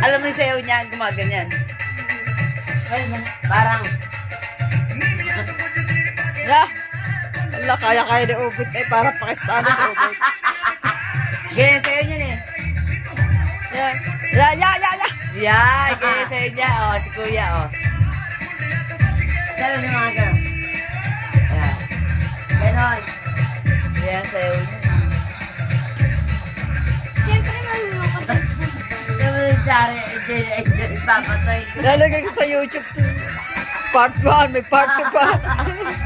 Alam mo yung sayaw niya, gumaganyan. Parang, Na. Wala, kaya-kaya ni Ubit eh, para Pakistani si Ubit. Ganyan sayaw niya eh. Yan. Ya. Yan, ganyan sayaw niya. Oh, si kuya, oh. gano'n yung mga gano'n. Yan. Ganon. Yan, sayaw niya. Siyempre, malulungkot. Diba yung Jari, enjoy, papatay. Lalagay ko sa YouTube to. Part 1, may part 2 pa.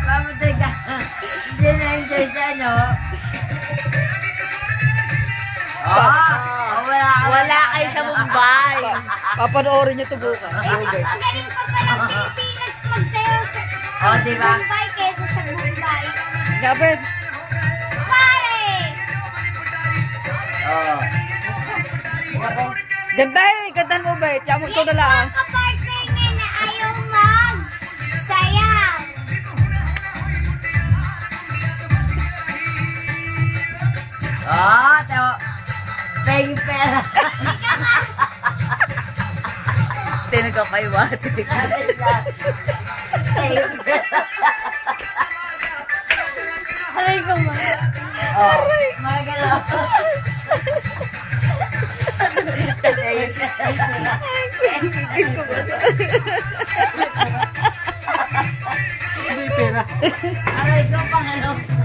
Papatay ka. Enjoy siya, no? Wala kayo sa Mumbai. Papanoorin niyo ito bukas. Ubit. Magaling pa palang Pilipinas magsayaw sa Oh, diba? Mumbai kesa sa Mumbai. Gabit. Pare! Oh. Ganda eh, ganda mo Ubit. Tiyan mo ito na lang. Kapartner niya na ayaw magsayaw. Oh, tayo. Paying pera. Tinagkapaiwati. Paying pera. Aray ko man. Oh, mga gano'n. Paying pera. May pera. Aray ko, pang ano.